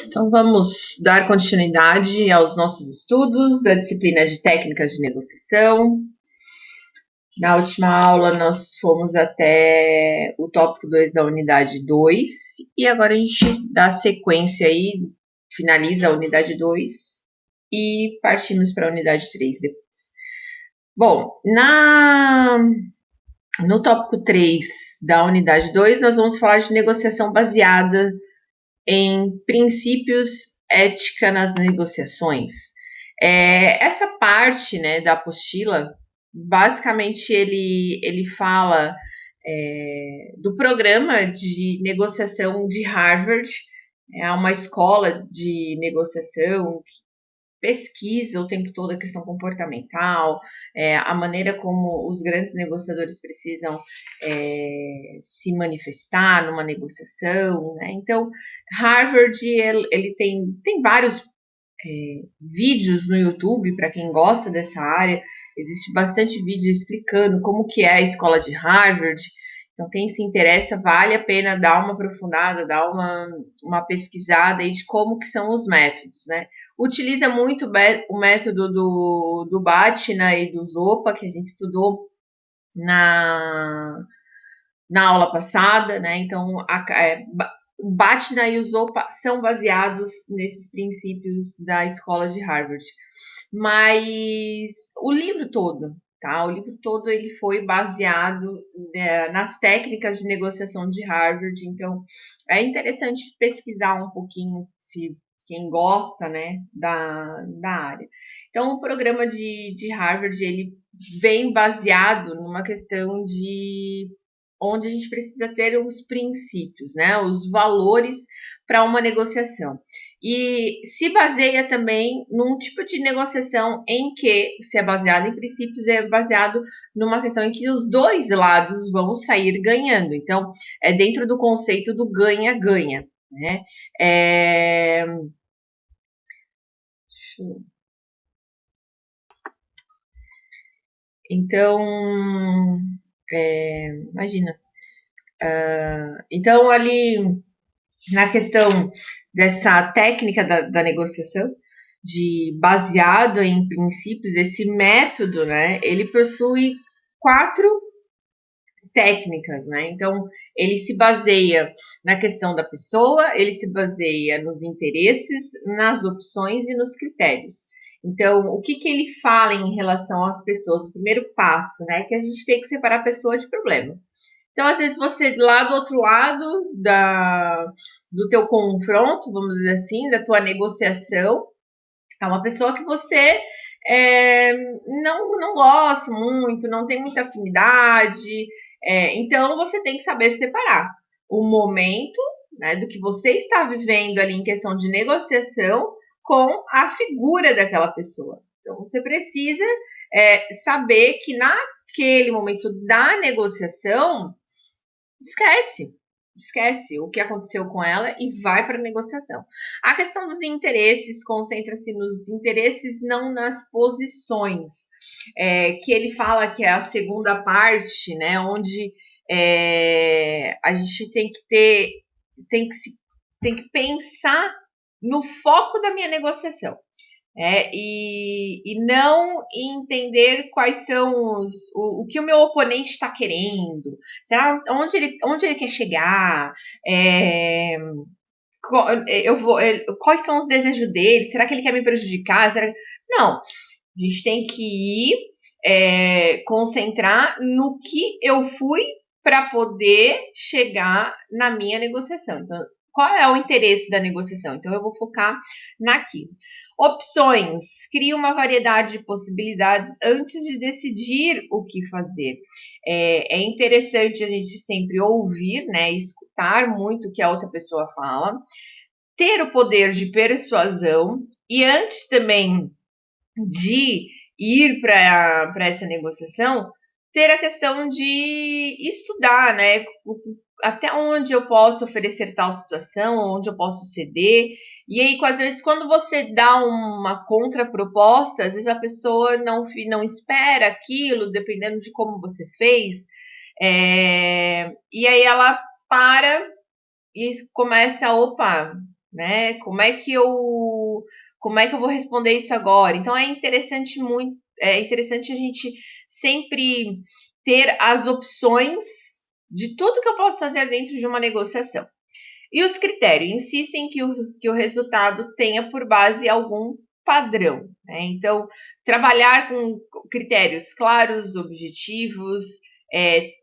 Então, vamos dar continuidade aos nossos estudos da disciplina de técnicas de negociação. Na última aula, nós fomos até o tópico 2 da unidade 2, e agora a gente dá sequência aí, finaliza a unidade 2 e partimos para a unidade 3 depois. Bom, no tópico 3 da unidade 2, nós vamos falar de negociação baseada em princípios ética nas negociações. Essa parte, né, da apostila, basicamente ele fala do programa de negociação de Harvard. É uma escola de negociação que pesquisa o tempo todo a questão comportamental, a maneira como os grandes negociadores precisam se manifestar numa negociação, né? Então, Harvard ele tem vários vídeos no YouTube para quem gosta dessa área. Existe bastante vídeo explicando como que é a escola de Harvard. Então, quem se interessa, vale a pena dar uma aprofundada, dar uma pesquisada aí de como que são os métodos, né? Utiliza muito o método do Batna e do Zopa, que a gente estudou na aula passada, né? Então, o Batna e o Zopa são baseados nesses princípios da escola de Harvard. Mas o livro todo, tá? O livro todo ele foi baseado nas técnicas de negociação de Harvard. Então, é interessante pesquisar um pouquinho, se quem gosta, né, da área. Então, o programa de Harvard, ele vem baseado numa questão de onde a gente precisa ter os princípios, né, os valores para uma negociação. E se baseia também num tipo de negociação em que, se é baseado em princípios, é baseado numa questão em que os dois lados vão sair ganhando. Então, é dentro do conceito do ganha-ganha, né? Então, imagina. Então, ali na questão dessa técnica da negociação, de baseado em princípios, esse método, né, ele possui 4 técnicas, né? Então, ele se baseia na questão da pessoa, ele se baseia nos interesses, nas opções e nos critérios. Então, o que ele fala em relação às pessoas? O primeiro passo, né, é que a gente tem que separar a pessoa de problema. Então, às vezes, você lá do outro lado do teu confronto, vamos dizer assim, da tua negociação, é uma pessoa que você não gosta muito, não tem muita afinidade. Então, você tem que saber separar o momento, né, do que você está vivendo ali em questão de negociação com a figura daquela pessoa. Então, você precisa saber que naquele momento da negociação, esquece o que aconteceu com ela e vai para a negociação. A questão dos interesses concentra-se nos interesses, não nas posições. Que ele fala que é a segunda parte, né, onde a gente tem que pensar no foco da minha negociação. E não entender quais são o que o meu oponente está querendo, será onde ele quer chegar, quais são os desejos dele, será que ele quer me prejudicar? Não, a gente tem que ir concentrar no que eu fui para poder chegar na minha negociação. Então, qual é o interesse da negociação? Então, eu vou focar naquilo. Opções. Cria uma variedade de possibilidades antes de decidir o que fazer. É interessante a gente sempre ouvir, né, escutar muito o que a outra pessoa fala, ter o poder de persuasão e antes também de ir para essa negociação, ter a questão de estudar, né? Até onde eu posso oferecer tal situação, onde eu posso ceder. E aí, às vezes, quando você dá uma contraproposta, às vezes a pessoa não espera aquilo, dependendo de como você fez. E aí ela para e começa, opa, né? Como é que eu vou responder isso agora? Então é interessante a gente sempre ter as opções de tudo que eu posso fazer dentro de uma negociação. E os critérios insistem que o resultado tenha por base algum padrão, né? Então, trabalhar com critérios claros, objetivos,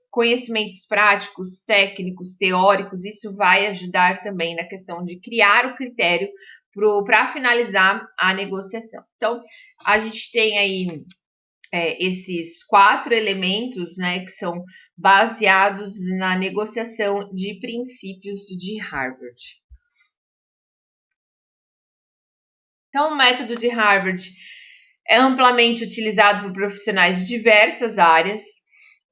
conhecimentos práticos, técnicos, teóricos, isso vai ajudar também na questão de criar o critério para finalizar a negociação. Então, a gente tem aí esses 4 elementos, né, que são baseados na negociação de princípios de Harvard. Então, o método de Harvard é amplamente utilizado por profissionais de diversas áreas.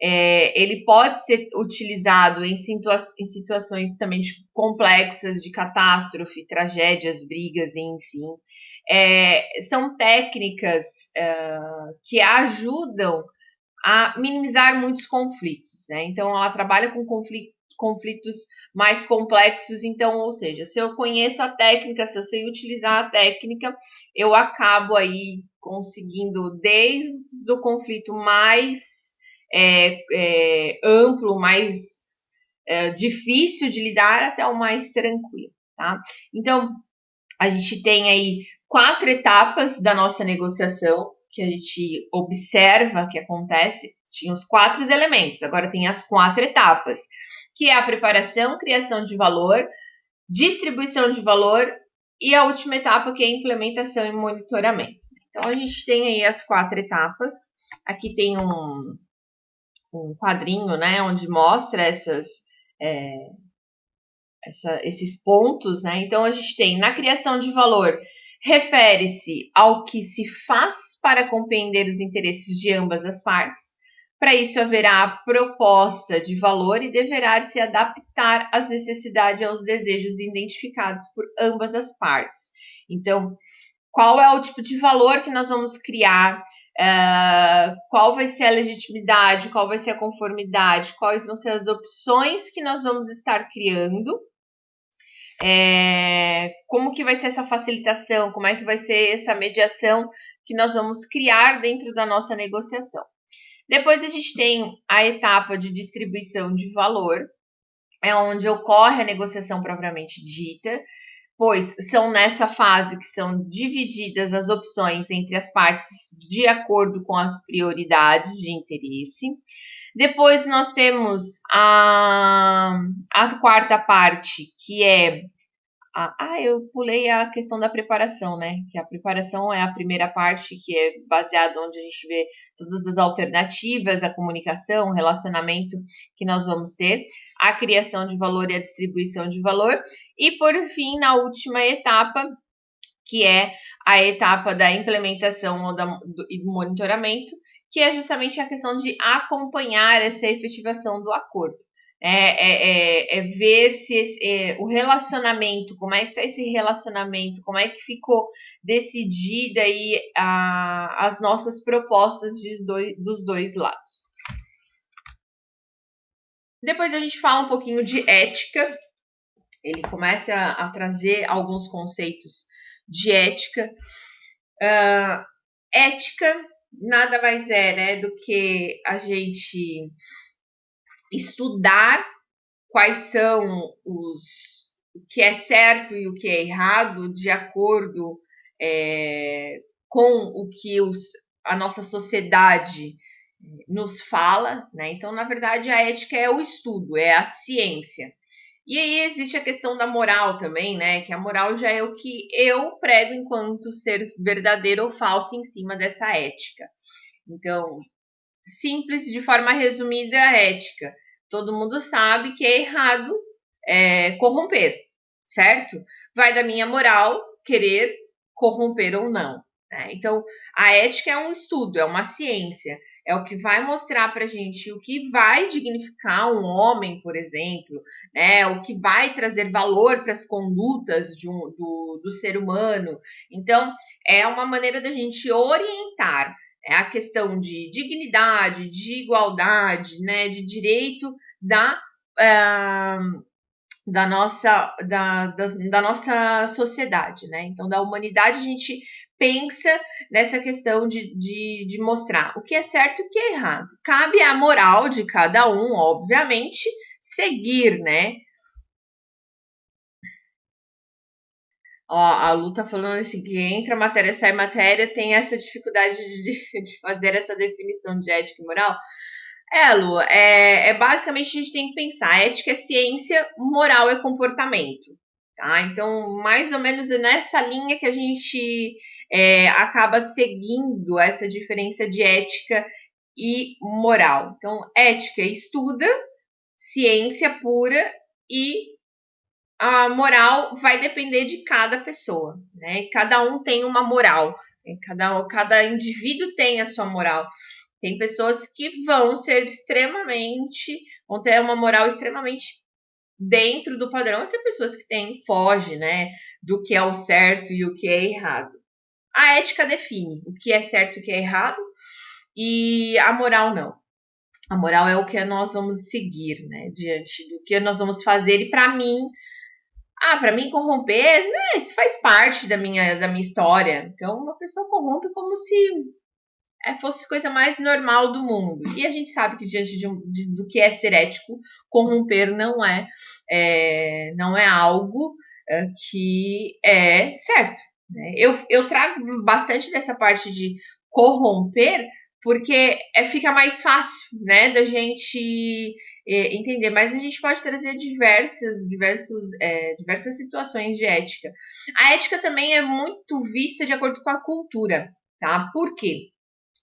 Ele pode ser utilizado em situações também complexas, de catástrofe, tragédias, brigas, enfim. São técnicas que ajudam a minimizar muitos conflitos, né? Então, ela trabalha com conflitos mais complexos. Então, ou seja, se eu conheço a técnica, se eu sei utilizar a técnica, eu acabo aí conseguindo desde o conflito mais amplo, mais difícil de lidar, até o mais tranquilo, tá? Então, a gente tem aí 4 etapas da nossa negociação que a gente observa que acontece. Tinha os 4 elementos, agora tem as 4 etapas, que é a preparação, criação de valor, distribuição de valor e a última etapa, que é a implementação e monitoramento. Então, a gente tem aí as 4 etapas. Aqui tem um quadrinho, né, onde mostra esses pontos, né? Então, a gente tem na criação de valor, refere-se ao que se faz para compreender os interesses de ambas as partes. Para isso, haverá a proposta de valor e deverá se adaptar às necessidades e aos desejos identificados por ambas as partes. Então, qual é o tipo de valor que nós vamos criar? Qual vai ser a legitimidade? Qual vai ser a conformidade? Quais vão ser as opções que nós vamos estar criando? Como que vai ser essa facilitação, como é que vai ser essa mediação que nós vamos criar dentro da nossa negociação. Depois a gente tem a etapa de distribuição de valor, é onde ocorre a negociação propriamente dita, pois são nessa fase que são divididas as opções entre as partes de acordo com as prioridades de interesse. Depois nós temos a quarta parte, que é eu pulei a questão da preparação, né? Que a preparação é a primeira parte, que é baseada onde a gente vê todas as alternativas, a comunicação, o relacionamento que nós vamos ter, a criação de valor e a distribuição de valor. E, por fim, na última etapa, que é a etapa da implementação e do monitoramento, que é justamente a questão de acompanhar essa efetivação do acordo. Ver se o relacionamento, como é que está esse relacionamento, como é que ficou decidida aí as nossas propostas dos dois lados. Depois a gente fala um pouquinho de ética. Ele começa a trazer alguns conceitos de ética. Ética nada mais é, né, do que a gente estudar quais são o que é certo e o que é errado de acordo com o que a nossa sociedade nos fala, né? Então, na verdade, a ética é o estudo, é a ciência. E aí existe a questão da moral também, né? Que a moral já é o que eu prego enquanto ser verdadeiro ou falso em cima dessa ética. Então, simples, de forma resumida, a ética. Todo mundo sabe que é errado corromper, certo? Vai da minha moral querer corromper ou não. Né? Então, a ética é um estudo, é uma ciência. É o que vai mostrar pra gente o que vai dignificar um homem, por exemplo, né? O que vai trazer valor para as condutas do ser humano. Então, é uma maneira da gente orientar a questão de dignidade, de igualdade, né? De direito da nossa sociedade, né? Então, da humanidade, a gente pensa nessa questão de mostrar o que é certo e o que é errado. Cabe à moral de cada um, obviamente, seguir, né? Ó, a Lu tá falando assim, que entra matéria, sai matéria, tem essa dificuldade de fazer essa definição de ética e moral. Lu, basicamente a gente tem que pensar, ética é ciência, moral é comportamento, tá? Então, mais ou menos é nessa linha que a gente acaba seguindo essa diferença de ética e moral. Então, ética estuda, ciência pura, e a moral vai depender de cada pessoa, né? Cada um tem uma moral, cada indivíduo tem a sua moral. Tem pessoas que vão ter uma moral extremamente dentro do padrão, e tem pessoas que foge, né, do que é o certo e o que é errado. A ética define o que é certo e o que é errado, e a moral não. A moral é o que nós vamos seguir, né, diante do que nós vamos fazer. E para mim corromper, né, isso faz parte da minha história. Então, uma pessoa corrompe como se fosse a coisa mais normal do mundo. E a gente sabe que diante do que é ser ético, corromper não é algo que é certo. Né? Eu trago bastante dessa parte de corromper, porque fica mais fácil, né, da gente entender. Mas a gente pode trazer diversas situações de ética. A ética também é muito vista de acordo com a cultura, tá? Por quê?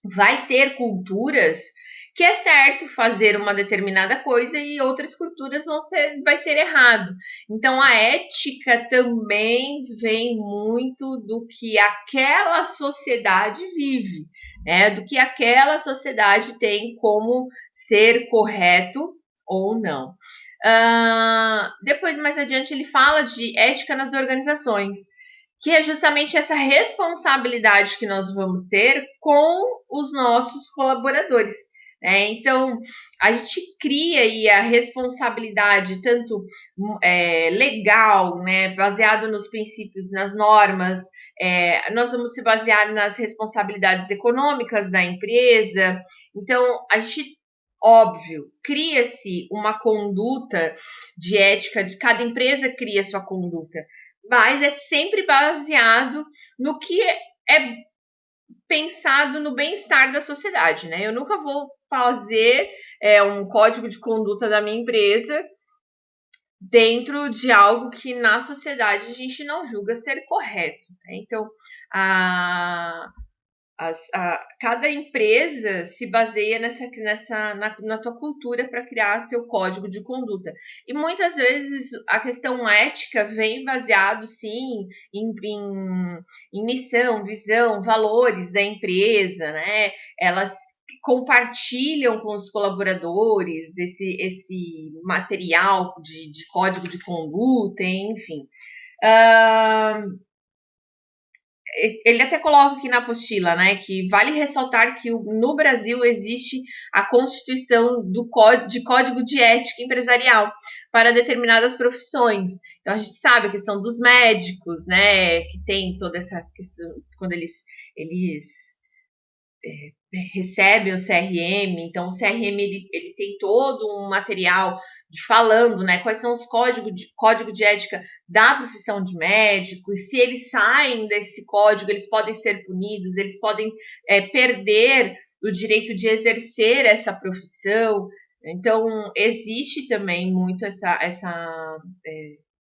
Vai ter culturas que é certo fazer uma determinada coisa e outras culturas vai ser errado. Então a ética também vem muito do que aquela sociedade vive, né? Do que aquela sociedade tem como ser correto ou não. Depois, mais adiante, ele fala de ética nas organizações, que é justamente essa responsabilidade que nós vamos ter com os nossos colaboradores. Né? Então, a gente cria aí a responsabilidade tanto legal, né, baseado nos princípios, nas normas. Nós vamos se basear nas responsabilidades econômicas da empresa. Então, a gente, óbvio, cria-se uma conduta de ética, cada empresa cria sua conduta, mas é sempre baseado no que é pensado no bem-estar da sociedade, né? Eu nunca vou fazer um código de conduta da minha empresa dentro de algo que na sociedade a gente não julga ser correto. Né? Então, cada empresa se baseia na tua cultura para criar teu código de conduta. E muitas vezes a questão ética vem baseado, sim, em missão, visão, valores da empresa, né? Elas compartilham com os colaboradores esse material de código de conduta, enfim. Ele até coloca aqui na apostila, né, que vale ressaltar que no Brasil existe a constituição de código de ética empresarial para determinadas profissões. Então a gente sabe a questão dos médicos, né, que tem toda essa questão quando eles recebem o CRM, então o CRM ele tem todo um material falando, né, quais são os código de ética da profissão de médico, e se eles saem desse código, eles podem ser punidos, eles podem perder o direito de exercer essa profissão. Então existe também muito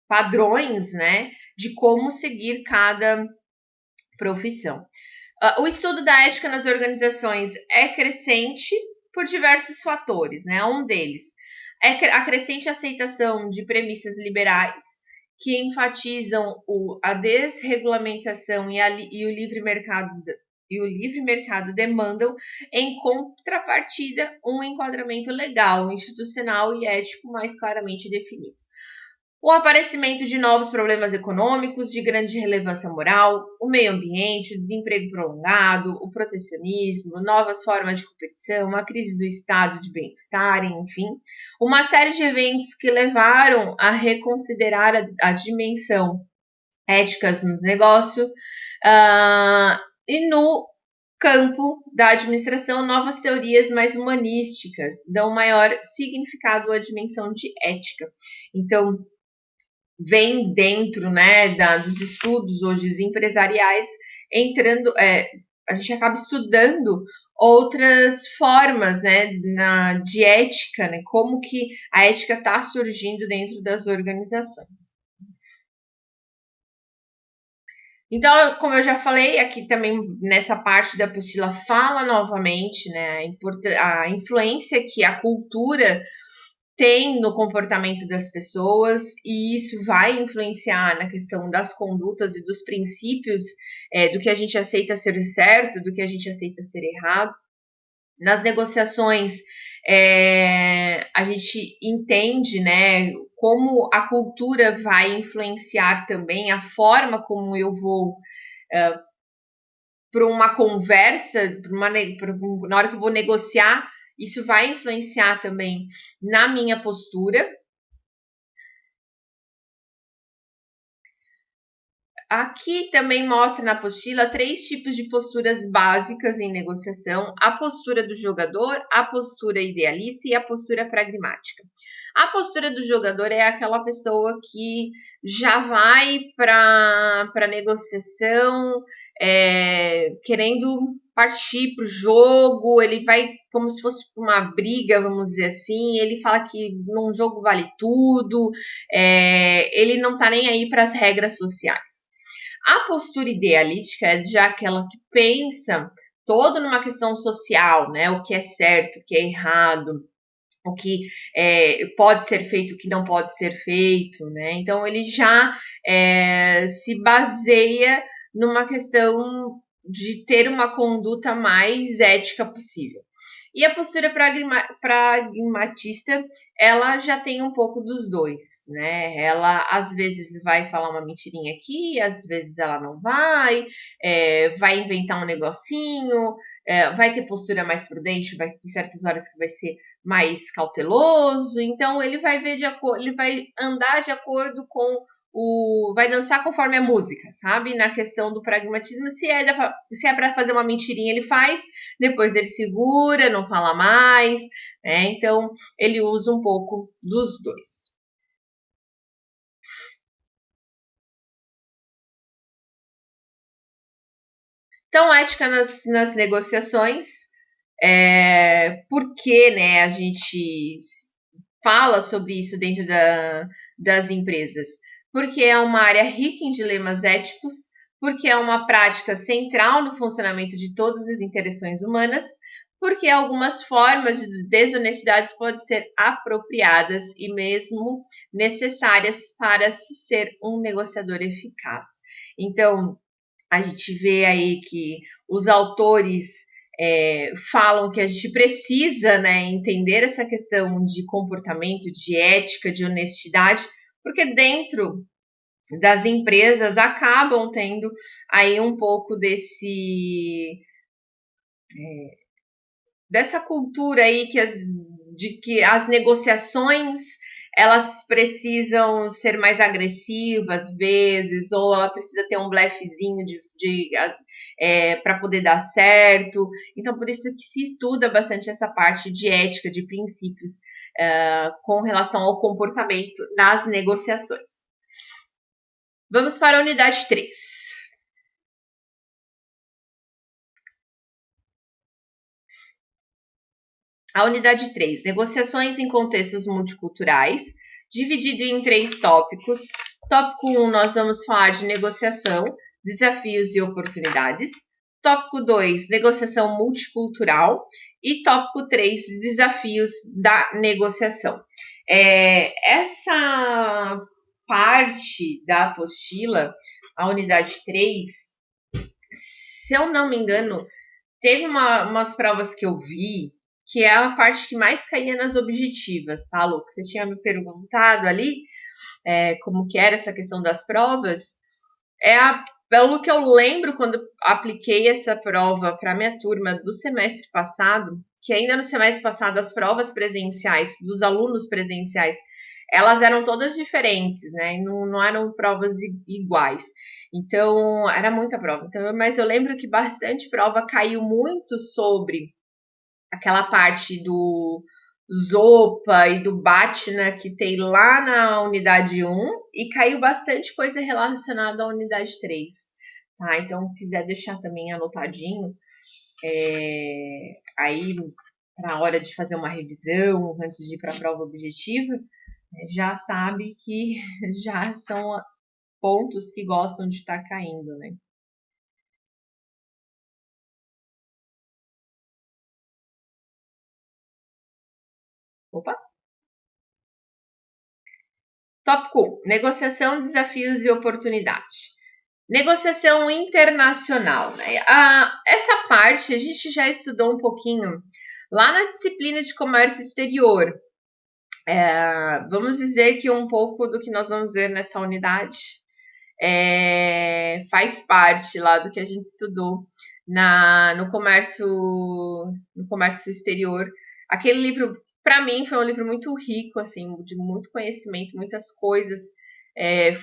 padrões, né, de como seguir cada profissão. O estudo da ética nas organizações é crescente por diversos fatores, né? Um deles é a crescente aceitação de premissas liberais que enfatizam a desregulamentação e o livre mercado demandam, em contrapartida, um enquadramento legal, institucional e ético mais claramente definido. O aparecimento de novos problemas econômicos de grande relevância moral, o meio ambiente, o desemprego prolongado, o protecionismo, novas formas de competição, a crise do estado de bem-estar, enfim, uma série de eventos que levaram a reconsiderar a dimensão éticas nos negócios, e no campo da administração, novas teorias mais humanísticas dão maior significado à dimensão de ética. Então, vem dentro, né, dos estudos hoje empresariais, entrando, a gente acaba estudando outras formas, né, de ética, né, como que a ética está surgindo dentro das organizações. Então, como eu já falei, aqui também nessa parte da apostila fala novamente, né, a influência que a cultura tem no comportamento das pessoas, e isso vai influenciar na questão das condutas e dos princípios, do que a gente aceita ser certo, do que a gente aceita ser errado. Nas negociações, a gente entende, né, como a cultura vai influenciar também a forma como eu vou para uma conversa, na hora que eu vou negociar, isso vai influenciar também na minha postura. Aqui também mostra na apostila 3 tipos de posturas básicas em negociação: a postura do jogador, a postura idealista e a postura pragmática. A postura do jogador é aquela pessoa que já vai para a negociação querendo partir para o jogo, ele vai como se fosse uma briga, vamos dizer assim, ele fala que num jogo vale tudo, ele não está nem aí para as regras sociais. A postura idealística é já aquela que pensa todo numa questão social, né? O que é certo, o que é errado, o que pode ser feito, o que não pode ser feito, né? Então ele já se baseia numa questão de ter uma conduta mais ética possível. E a postura pragmatista, ela já tem um pouco dos dois, né? Ela às vezes vai falar uma mentirinha aqui, às vezes ela não vai, vai inventar um negocinho, vai ter postura mais prudente, vai ter certas horas que vai ser mais cauteloso, então ele vai ver ele vai andar de acordo com vai dançar conforme a música, sabe? Na questão do pragmatismo, se é para fazer uma mentirinha, ele faz, depois ele segura, não fala mais, né? Então ele usa um pouco dos dois. Então, ética nas negociações, por que, né, a gente fala sobre isso dentro das empresas? Porque é uma área rica em dilemas éticos, porque é uma prática central no funcionamento de todas as interações humanas, porque algumas formas de desonestidade podem ser apropriadas e mesmo necessárias para ser um negociador eficaz. Então, a gente vê aí que os autores falam que a gente precisa, né, entender essa questão de comportamento, de ética, de honestidade, porque dentro das empresas acabam tendo aí um pouco dessa cultura aí de que as negociações elas precisam ser mais agressivas às vezes, ou ela precisa ter um blefezinho para poder dar certo. Então, por isso que se estuda bastante essa parte de ética, de princípios com relação ao comportamento nas negociações. Vamos para a unidade 3. A unidade 3, negociações em contextos multiculturais, dividido em 3 tópicos. Tópico 1, nós vamos falar de negociação, desafios e oportunidades. Tópico 2, negociação multicultural. E tópico 3, desafios da negociação. Essa parte da apostila, a unidade 3, se eu não me engano, teve umas provas que eu vi, que é a parte que mais caía nas objetivas, tá, Lu? Que você tinha me perguntado ali. como que era essa questão das provas, pelo que eu lembro quando apliquei essa prova para minha turma do semestre passado, que ainda no semestre passado as provas presenciais, dos alunos presenciais, elas eram todas diferentes, né? Não eram provas iguais. Então, era muita prova. Então, mas eu lembro que bastante prova caiu muito sobre aquela parte do Zopa e do Batna que tem lá na unidade 1 e caiu bastante coisa relacionada à unidade 3. Tá? Então, se quiser deixar também anotadinho, aí para a hora de fazer uma revisão, antes de ir para a prova objetiva, já sabe que já são pontos que gostam de estar caindo, né? Opa! Tópico 1. Negociação, desafios e oportunidades. Negociação internacional. Né? Essa parte a gente já estudou um pouquinho lá na disciplina de comércio exterior. Vamos dizer que um pouco do que nós vamos ver nessa unidade faz parte lá do que a gente estudou no comércio exterior. Aquele livro, para mim, foi um livro muito rico, assim, de muito conhecimento, muitas coisas.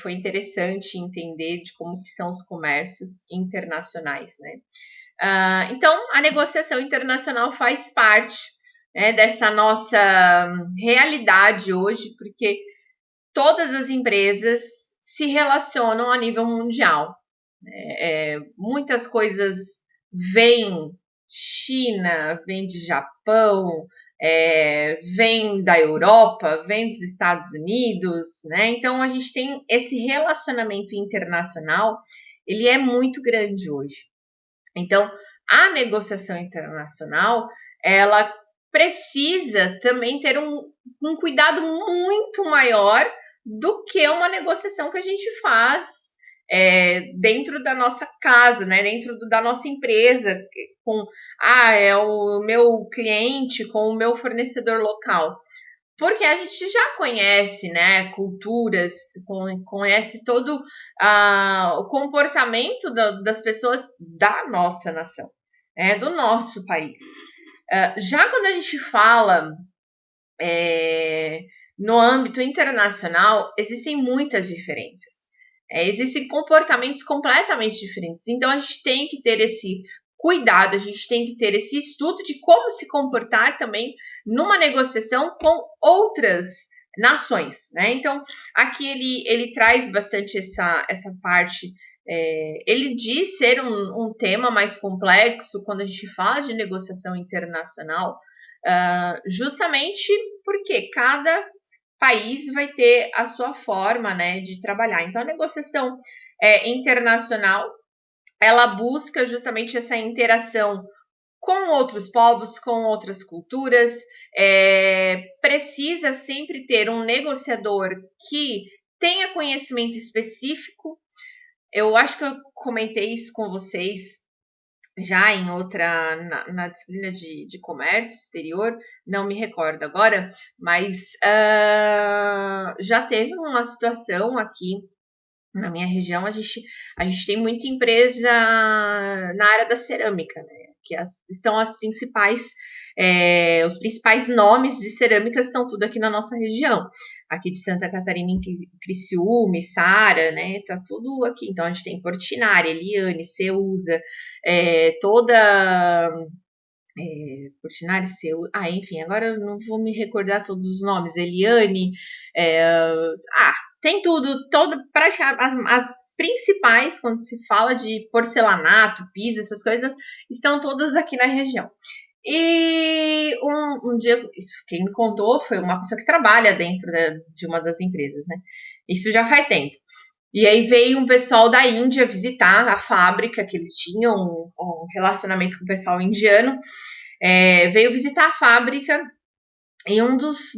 Foi interessante entender de como que são os comércios internacionais, né? Então, a negociação internacional faz parte, né, dessa nossa realidade hoje, porque todas as empresas se relacionam a nível mundial. Muitas coisas vêm China, vêm de Japão, vêm da Europa, vêm dos Estados Unidos, né? Então a gente tem esse relacionamento internacional, ele é muito grande hoje. Então a negociação internacional, ela precisa também ter um cuidado muito maior do que uma negociação que a gente faz dentro da nossa casa, né? Dentro da nossa empresa, com é o meu cliente, com o meu fornecedor local. Porque a gente já conhece, né, culturas, conhece todo o comportamento das pessoas da nossa nação, do nosso país. Já quando a gente fala no âmbito internacional, existem muitas diferenças. Existem comportamentos completamente diferentes. Então, a gente tem que ter esse cuidado, a gente tem que ter esse estudo de como se comportar também numa negociação com outras nações, né? Então, aqui ele traz bastante essa parte. Ele diz ser um tema mais complexo quando a gente fala de negociação internacional, justamente porque cada país vai ter a sua forma, né, de trabalhar. Então, a negociação internacional, ela busca justamente essa interação com outros povos, com outras culturas, precisa sempre ter um negociador que tenha conhecimento específico. Eu acho que eu comentei isso com vocês já em outra, na disciplina de comércio exterior, não me recordo agora, mas já teve uma situação aqui na minha região, a gente tem muita empresa na área da cerâmica, né? Que são as principais, os principais nomes de cerâmicas estão tudo aqui na nossa região. Aqui de Santa Catarina, em Criciúma, Sara, né? Tá tudo aqui. Então a gente tem Portinari, Eliane, Ceusa, toda Portinari, Ceusa. Enfim, agora eu não vou me recordar todos os nomes. Eliane, tem tudo, as principais, quando se fala de porcelanato, piso, essas coisas, estão todas aqui na região. E um dia, isso quem me contou foi uma pessoa que trabalha dentro de uma das empresas, né? Isso já faz tempo. E aí veio um pessoal da Índia visitar a fábrica, que eles tinham um relacionamento com o pessoal indiano. Veio visitar a fábrica e um dos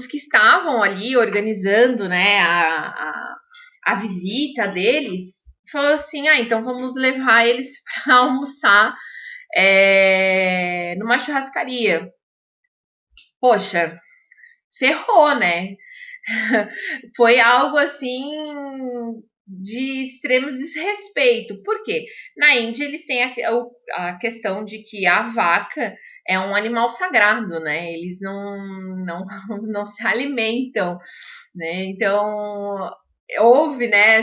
que estavam ali organizando, né, a visita deles, falou assim, então vamos levar eles para almoçar numa churrascaria. Poxa, ferrou, né? foi algo assim de extremo desrespeito. Por quê? Na Índia eles têm a questão de que a vaca é um animal sagrado, né? Eles não se alimentam, né? Então houve, né,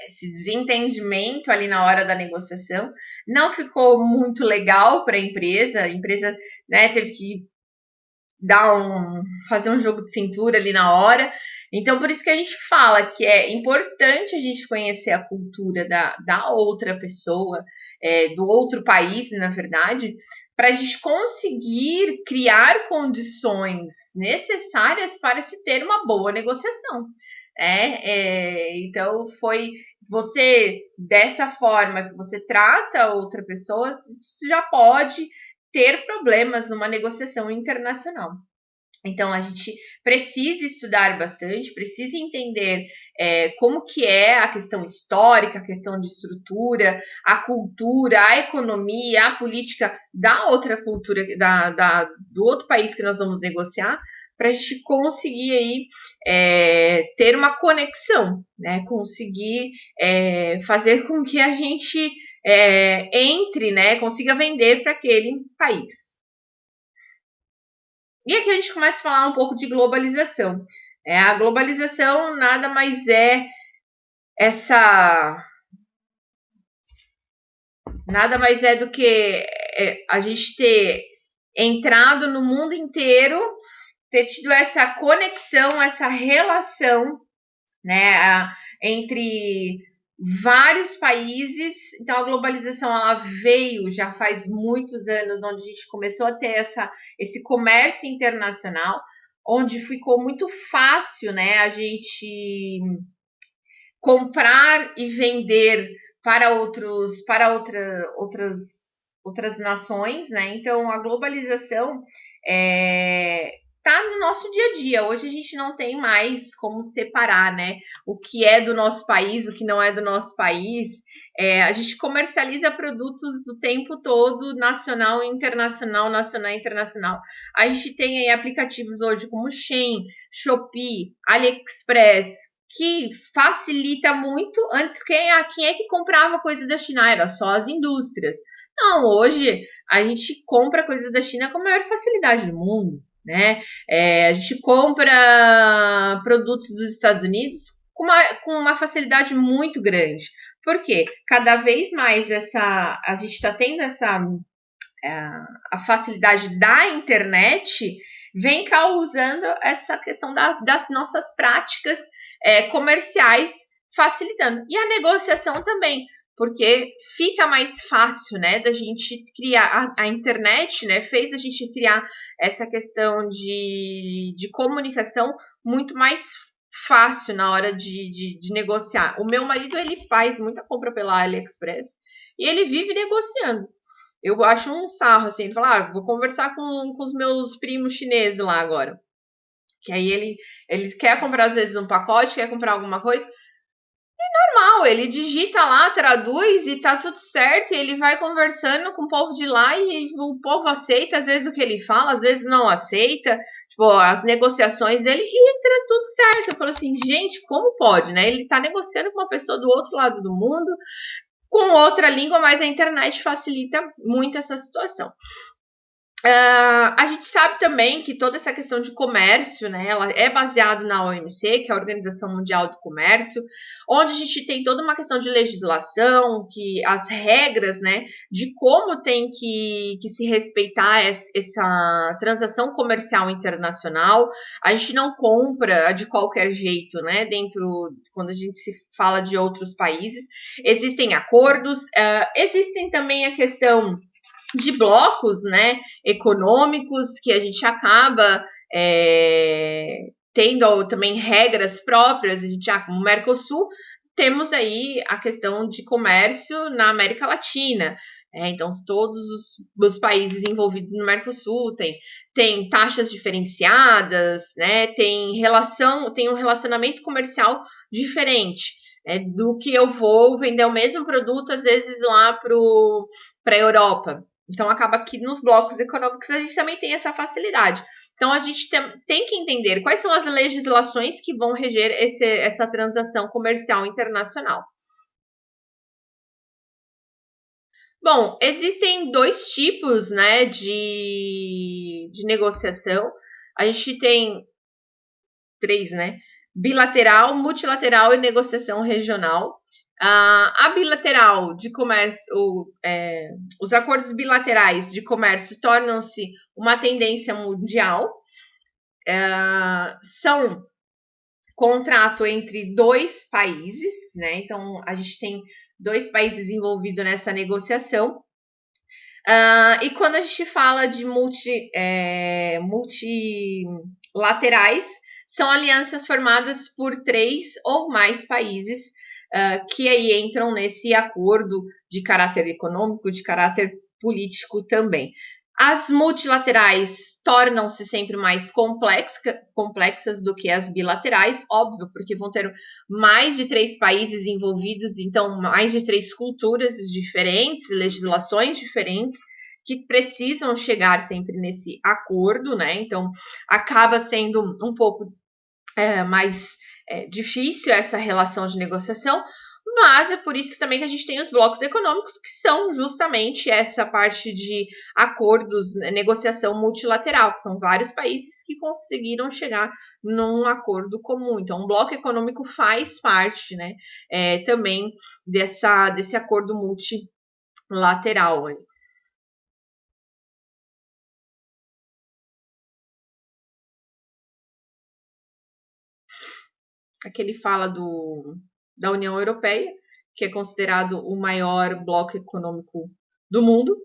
esse desentendimento ali na hora da negociação. Não ficou muito legal para a empresa, né, teve que fazer um jogo de cintura ali na hora. Então, por isso que a gente fala que é importante a gente conhecer a cultura da outra pessoa, do outro país, na verdade, para a gente conseguir criar condições necessárias para se ter uma boa negociação. Então, foi você, dessa forma que você trata a outra pessoa, isso já pode ter problemas numa negociação internacional. Então, a gente precisa estudar bastante, precisa entender como que é a questão histórica, a questão de estrutura, a cultura, a economia, a política da outra cultura, do outro país que nós vamos negociar, para a gente conseguir aí ter uma conexão, né? Conseguir fazer com que a gente entre, né? Consiga vender para aquele país. E aqui a gente começa a falar um pouco de globalização. A globalização nada mais é nada mais é do que a gente ter entrado no mundo inteiro, ter tido essa conexão, essa relação, né, entre vários países. Então a globalização ela veio já faz muitos anos, onde a gente começou a ter esse comércio internacional, onde ficou muito fácil, né, a gente comprar e vender para outras nações, né? Então a globalização tá no nosso dia a dia. Hoje a gente não tem mais como separar, né? O que é do nosso país, o que não é do nosso país. A gente comercializa produtos o tempo todo, nacional e internacional, nacional e internacional. A gente tem aí aplicativos hoje como Shein, Shopee, AliExpress, que facilita muito. Antes, quem é que comprava coisa da China? Era só as indústrias. Não, hoje a gente compra coisa da China com a maior facilidade do mundo, né? A gente compra produtos dos Estados Unidos com uma facilidade muito grande. Por quê? Cada vez mais a gente está tendo a facilidade da internet, vem causando essa questão das nossas práticas comerciais facilitando. E a negociação também, porque fica mais fácil, né, da gente criar, a internet, né, fez a gente criar essa questão de comunicação muito mais fácil na hora de negociar. O meu marido, ele faz muita compra pela AliExpress e ele vive negociando. Eu acho um sarro, assim, ele fala, vou conversar com os meus primos chineses lá agora. Que aí ele quer comprar, às vezes, um pacote, quer comprar alguma coisa. É normal, ele digita lá, traduz e tá tudo certo. E ele vai conversando com o povo de lá e o povo aceita, às vezes, o que ele fala, às vezes não aceita. Tipo, as negociações dele e tá tudo certo. Eu falo assim, gente, como pode, né? Ele tá negociando com uma pessoa do outro lado do mundo, com outra língua, mas a internet facilita muito essa situação. A gente sabe também que toda essa questão de comércio, né, ela é baseada na OMC, que é a Organização Mundial do Comércio, onde a gente tem toda uma questão de legislação, que as regras, né, de como tem que se respeitar essa transação comercial internacional. A gente não compra de qualquer jeito, né, quando a gente se fala de outros países. Existem acordos, existem também a questão de blocos, né, econômicos, que a gente acaba tendo também regras próprias. A gente como o Mercosul, temos aí a questão de comércio na América Latina. Então, todos os países envolvidos no Mercosul tem taxas diferenciadas, né, tem um relacionamento comercial diferente. Do que eu vou vender o mesmo produto, às vezes, lá para a Europa. Então, acaba que nos blocos econômicos a gente também tem essa facilidade. Então, a gente tem que entender quais são as legislações que vão reger essa transação comercial internacional. Bom, existem dois tipos, né, de negociação. A gente tem três, né? Bilateral, multilateral e negociação regional. A bilateral de comércio, os acordos bilaterais de comércio tornam-se uma tendência mundial. São contrato entre dois países, né? Então, a gente tem dois países envolvidos nessa negociação. E quando a gente fala de multilaterais, são alianças formadas por 3 ou mais países que aí entram nesse acordo de caráter econômico, de caráter político também. As multilaterais tornam-se sempre mais complexas do que as bilaterais, óbvio, porque vão ter mais de 3 países envolvidos, então mais de 3 culturas diferentes, legislações diferentes, que precisam chegar sempre nesse acordo, né? Então acaba sendo um pouco mais difícil essa relação de negociação, mas é por isso também que a gente tem os blocos econômicos, que são justamente essa parte de acordos, negociação multilateral, que são vários países que conseguiram chegar num acordo comum. Então, o bloco econômico faz parte, né, também desse acordo multilateral. Aqui ele fala da União Europeia, que é considerado o maior bloco econômico do mundo.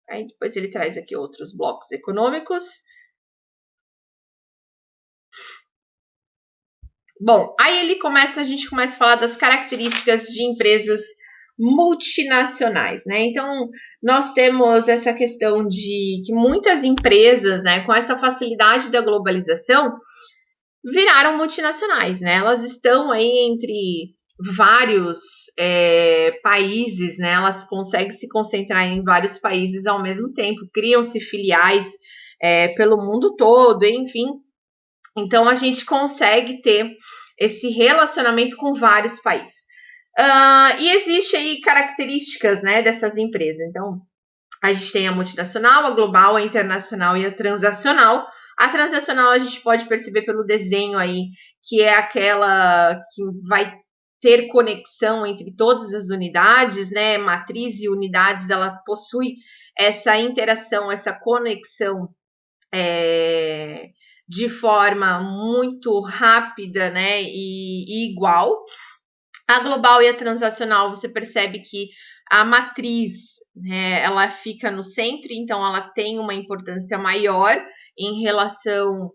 Aí depois ele traz aqui outros blocos econômicos. Bom, aí a gente começa a falar das características de empresas multinacionais, né? Então, nós temos essa questão de que muitas empresas, né, com essa facilidade da globalização, viraram multinacionais, né? Elas estão aí entre vários países, né? Elas conseguem se concentrar em vários países ao mesmo tempo, criam-se filiais pelo mundo todo, enfim. Então a gente consegue ter esse relacionamento com vários países. E existe aí características, né, dessas empresas. Então a gente tem a multinacional, a global, a internacional e a transacional. A transacional a gente pode perceber pelo desenho aí, que é aquela que vai ter conexão entre todas as unidades, né? Matriz e unidades, ela possui essa interação, essa conexão de forma muito rápida, né? E igual. A global e a transacional, você percebe que a matriz, né, ela fica no centro, então ela tem uma importância maior em relação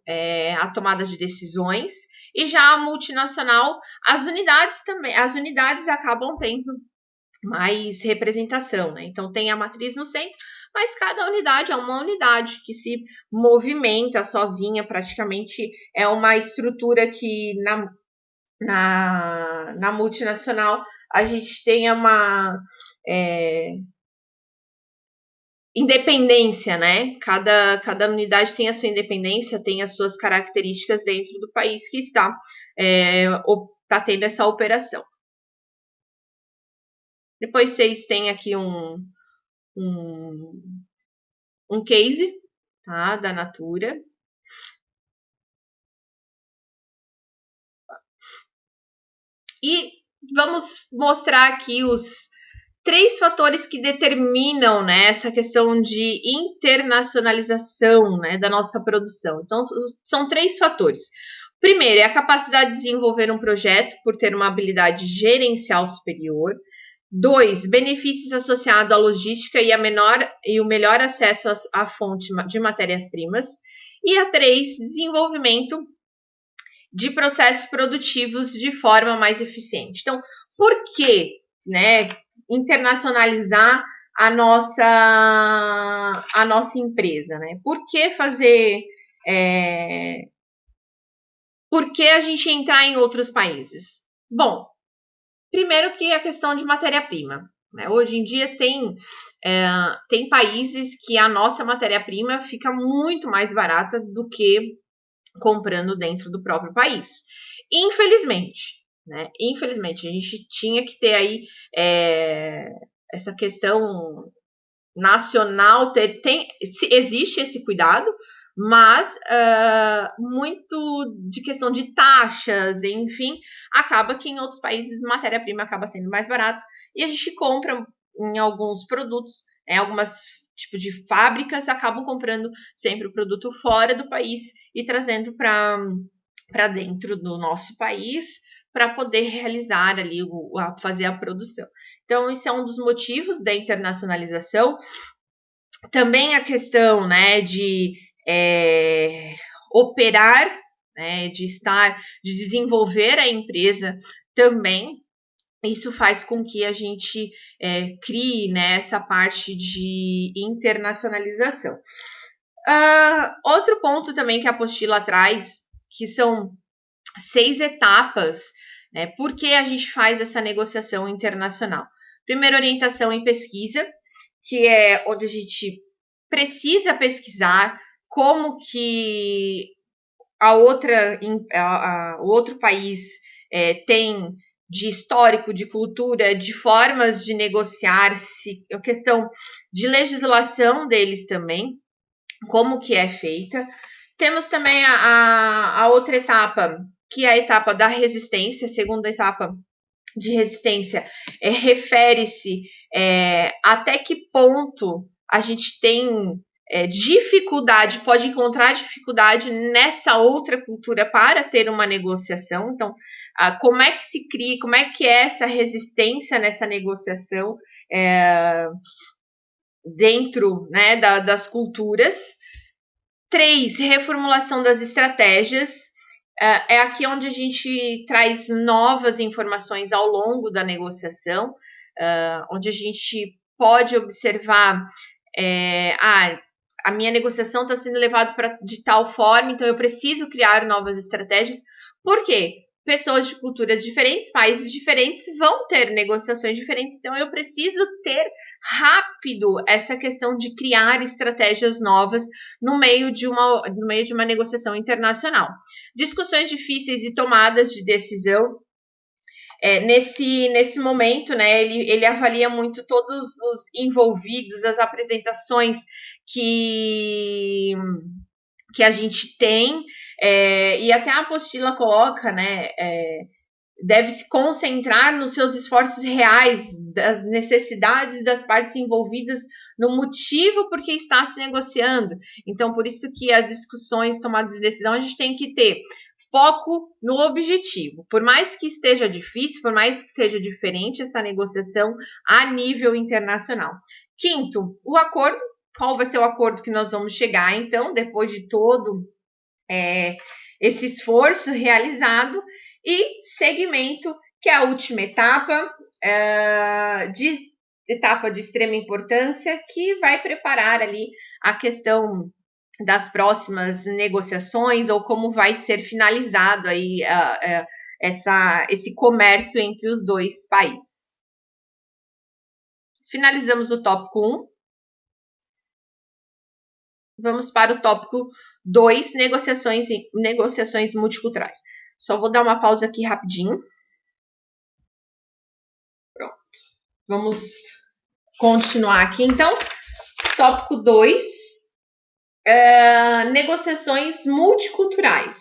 à tomada de decisões. E já a multinacional, as unidades acabam tendo mais representação, né? Então tem a matriz no centro, mas cada unidade é uma unidade que se movimenta sozinha, praticamente é uma estrutura que na multinacional a gente tem uma independência, né? Cada unidade tem a sua independência, tem as suas características dentro do país que está tendo essa operação. Depois vocês têm aqui um case, tá? Da Natura. E vamos mostrar aqui os 3 fatores que determinam, né, essa questão de internacionalização, né, da nossa produção. Então, são 3 fatores. Primeiro, é a capacidade de desenvolver um projeto por ter uma habilidade gerencial superior. 2, benefícios associados à logística e o melhor acesso à fonte de matérias-primas. E a 3, desenvolvimento de processos produtivos de forma mais eficiente. Então, por que, né, internacionalizar a nossa empresa, né? Por que fazer por que a gente entrar em outros países? Bom, primeiro que a questão de matéria-prima. né? Hoje em dia tem países que a nossa matéria-prima fica muito mais barata do que comprando dentro do próprio país. Infelizmente, né? Infelizmente, a gente tinha que ter aí essa questão nacional, existe esse cuidado, mas muito de questão de taxas, enfim, acaba que em outros países matéria-prima acaba sendo mais barato e a gente compra em alguns produtos, algumas tipos de fábricas acabam comprando sempre o produto fora do país e trazendo para dentro do nosso país para poder realizar ali, fazer a produção. Então, isso é um dos motivos da internacionalização. Também a questão, né, de operar, né, de desenvolver a empresa também. Isso faz com que a gente crie, né, essa parte de internacionalização. Outro ponto também que a apostila traz, que são 6 etapas, né, por que a gente faz essa negociação internacional. Primeiro, orientação em pesquisa, que é onde a gente precisa pesquisar como que o outro país tem de histórico, de cultura, de formas de negociar, a questão de legislação deles também, como que é feita. Temos também a outra etapa, que é a etapa da resistência, a segunda etapa de resistência refere-se até que ponto a gente tem dificuldade, pode encontrar dificuldade nessa outra cultura para ter uma negociação. Então, como é que se cria, como é que é essa resistência nessa negociação dentro, né, das culturas. 3, reformulação das estratégias. É aqui onde a gente traz novas informações ao longo da negociação, onde a gente pode observar a minha negociação está sendo levada de tal forma, então eu preciso criar novas estratégias. Por quê? Pessoas de culturas diferentes, países diferentes vão ter negociações diferentes, então eu preciso ter rápido essa questão de criar estratégias novas no meio de uma negociação internacional. Discussões difíceis e tomadas de decisão. Nesse momento, né, ele avalia muito todos os envolvidos, as apresentações que a gente tem, e até a apostila coloca, né, deve se concentrar nos seus esforços reais, das necessidades das partes envolvidas, no motivo por que está se negociando. Então, por isso que as discussões, tomadas de decisão, a gente tem que ter foco no objetivo. Por mais que esteja difícil, por mais que seja diferente essa negociação a nível internacional. 5º, o acordo. Qual vai ser o acordo que nós vamos chegar, então, depois de todo esse esforço realizado? E segmento, que é a última etapa, etapa de extrema importância, que vai preparar ali a questão das próximas negociações ou como vai ser finalizado aí esse comércio entre os dois países. Finalizamos o tópico 1. Vamos para o tópico 2, negociações multiculturais. Só vou dar uma pausa aqui rapidinho. Pronto. Vamos continuar aqui, então. Tópico 2, negociações multiculturais.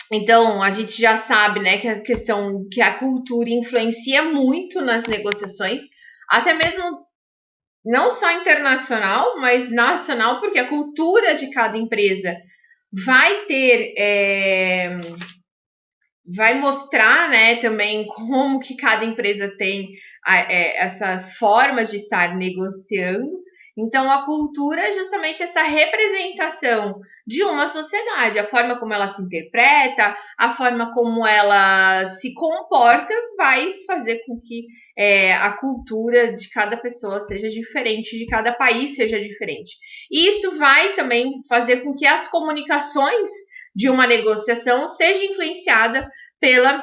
Então, a gente já sabe, né, que a cultura influencia muito nas negociações, até mesmo não só internacional, mas nacional, porque a cultura de cada empresa vai mostrar, né, também como que cada empresa tem essa forma de estar negociando. Então, a cultura é justamente essa representação de uma sociedade, a forma como ela se interpreta, a forma como ela se comporta, vai fazer com que a cultura de cada pessoa seja diferente, de cada país seja diferente. E isso vai também fazer com que as comunicações de uma negociação seja influenciada pela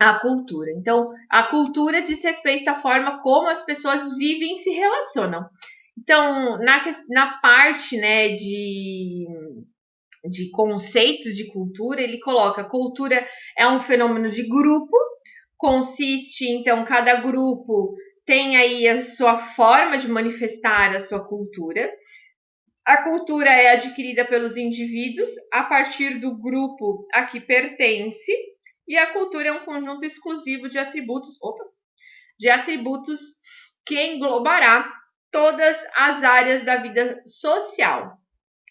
a cultura. Então, a cultura diz respeito à forma como as pessoas vivem e se relacionam. Então, na parte, né, de conceitos de cultura, ele coloca: cultura é um fenômeno de grupo, consiste, então, cada grupo tem aí a sua forma de manifestar a sua cultura. A cultura é adquirida pelos indivíduos a partir do grupo a que pertence, e a cultura é um conjunto exclusivo de atributos que englobará todas as áreas da vida social.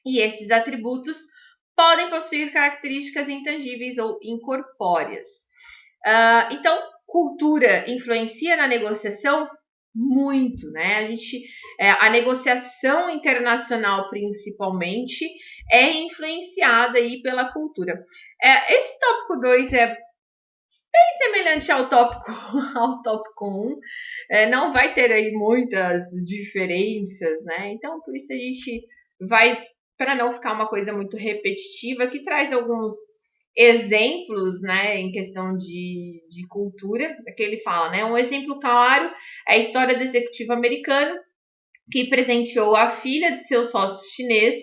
E esses atributos podem possuir características intangíveis ou incorpóreas. Então, cultura influencia na negociação muito, né? A negociação internacional, principalmente, é influenciada aí pela cultura. Esse tópico 2 é bem semelhante ao tópico, ao tópico 1. Não vai ter aí muitas diferenças, né? Então, por isso a gente vai, para não ficar uma coisa muito repetitiva, que traz alguns exemplos, né, em questão de cultura, que ele fala, né? Um exemplo claro é a história do executivo americano que presenteou a filha de seu sócio chinês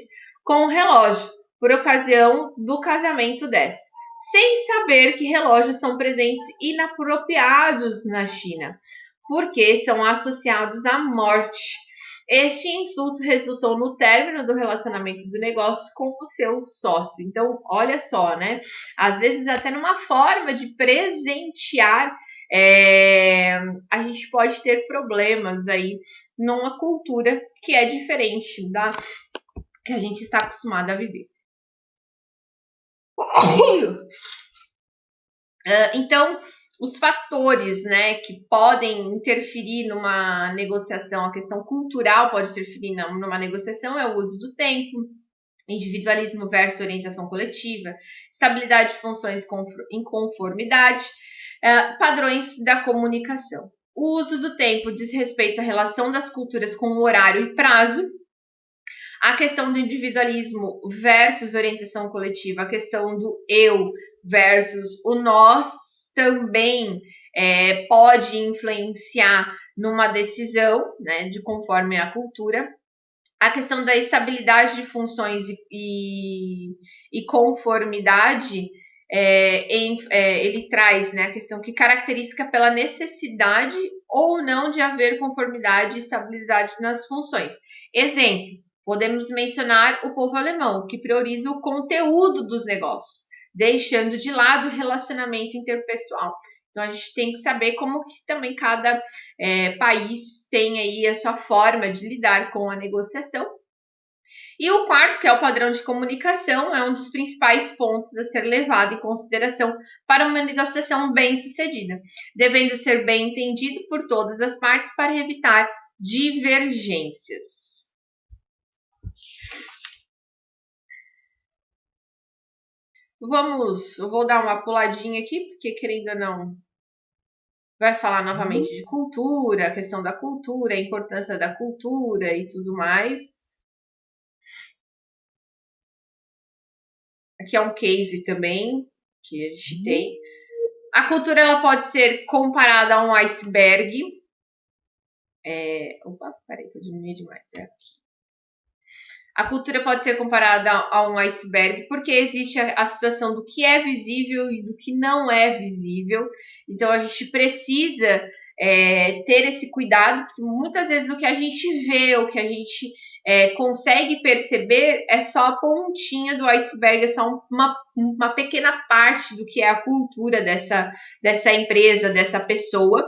com um relógio por ocasião do casamento dessa, sem saber que relógios são presentes inapropriados na China, porque são associados à morte. Este insulto resultou no término do relacionamento do negócio com o seu sócio. Então, olha só, né? Às vezes, até numa forma de presentear, a gente pode ter problemas aí numa cultura que é diferente da que a gente está acostumado a viver. Então, os fatores, né, que podem interferir numa negociação, a questão cultural pode interferir numa negociação, é o uso do tempo, individualismo versus orientação coletiva, estabilidade de funções em conformidade, padrões da comunicação. O uso do tempo diz respeito à relação das culturas com o horário e prazo. A questão do individualismo versus orientação coletiva, a questão do eu versus o nós também pode influenciar numa decisão, né, de conforme a cultura. A questão da estabilidade de funções e conformidade, ele traz, né, a questão que caracteriza pela necessidade ou não de haver conformidade e estabilidade nas funções. Exemplo, podemos mencionar o povo alemão, que prioriza o conteúdo dos negócios, deixando de lado o relacionamento interpessoal. Então, a gente tem que saber como que também cada país tem aí a sua forma de lidar com a negociação. E o quarto, que é o padrão de comunicação, é um dos principais pontos a ser levado em consideração para uma negociação bem-sucedida, devendo ser bem entendido por todas as partes para evitar divergências. Eu vou dar uma puladinha aqui, porque querendo ou não, vai falar novamente de cultura, a questão da cultura, a importância da cultura e tudo mais. Aqui é um case também que a gente tem. A cultura ela pode ser comparada a um iceberg. Opa, peraí que eu diminui demais. A cultura pode ser comparada a um iceberg porque existe a situação do que é visível e do que não é visível. Então, a gente precisa ter esse cuidado, porque muitas vezes o que a gente vê, o que a gente consegue perceber é só a pontinha do iceberg, é só uma pequena parte do que é a cultura dessa empresa, dessa pessoa.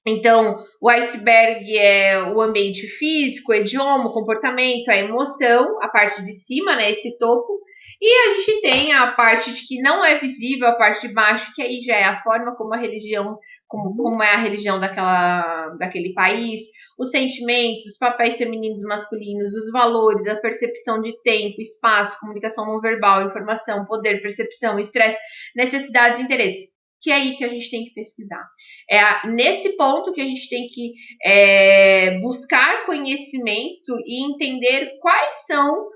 Então, o iceberg é o ambiente físico, o idioma, o comportamento, a emoção, a parte de cima, né, esse topo. E a gente tem a parte de que não é visível, a parte de baixo, que aí já é a forma como a religião, como é a religião daquele país, os sentimentos, os papéis femininos e masculinos, os valores, a percepção de tempo, espaço, comunicação não verbal, informação, poder, percepção, estresse, necessidades e interesses. Que é aí que a gente tem que pesquisar. É nesse ponto que a gente tem que buscar conhecimento e entender quais são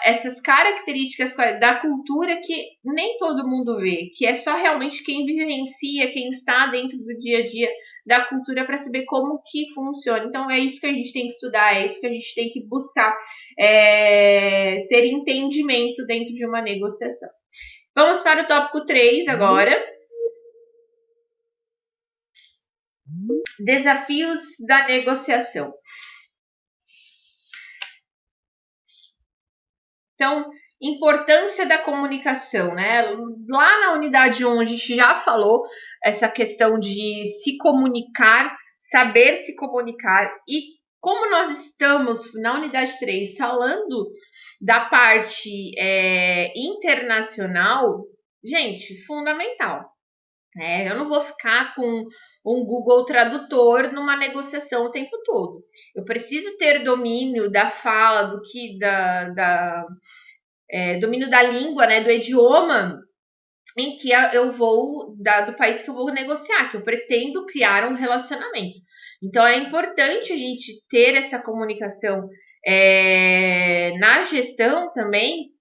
essas características da cultura que nem todo mundo vê, que é só realmente quem vivencia, quem está dentro do dia a dia da cultura para saber como que funciona. Então é isso que a gente tem que estudar, é isso que a gente tem que buscar ter entendimento dentro de uma negociação. Vamos para o tópico 3 agora. Desafios da negociação. Então, importância da comunicação, né? Lá na unidade 1 a gente já falou essa questão de se comunicar, saber se comunicar, e como nós estamos na unidade 3 falando da parte internacional, gente, fundamental. Eu não vou ficar com um Google Tradutor numa negociação o tempo todo. Eu preciso ter domínio da fala, domínio da língua, né, do idioma em que eu vou, do país que eu vou negociar, que eu pretendo criar um relacionamento. Então, é importante a gente ter essa comunicação na gestão também,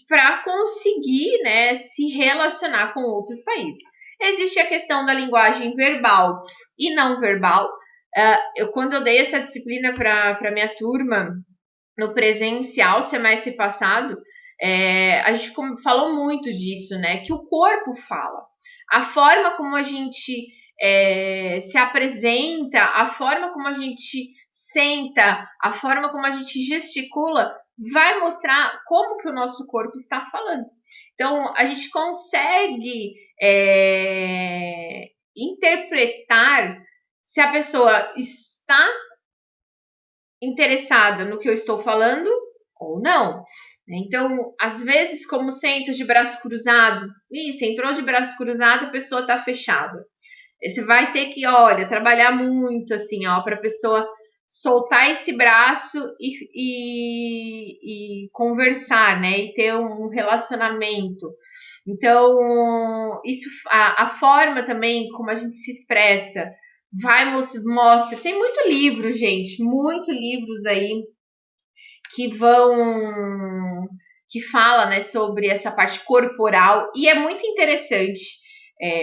para conseguir, né, se relacionar com outros países. Existe a questão da linguagem verbal e não verbal. Quando eu dei essa disciplina para minha turma no presencial semestre passado, a gente falou muito disso, né? Que o corpo fala. A forma como a gente se apresenta, a forma como a gente senta, a forma como a gente gesticula, vai mostrar como que o nosso corpo está falando. Então, a gente consegue interpretar se a pessoa está interessada no que eu estou falando ou não. Então, às vezes, como senta de braço cruzado, isso, entrou de braço cruzado, a pessoa está fechada. Você vai ter que, trabalhar muito, assim, para a pessoa soltar esse braço e conversar, né? E ter um relacionamento. Então, isso, a forma também como a gente se expressa, mostra. Tem muito livro, gente, muito livros aí que fala, né, sobre essa parte corporal, e é muito interessante.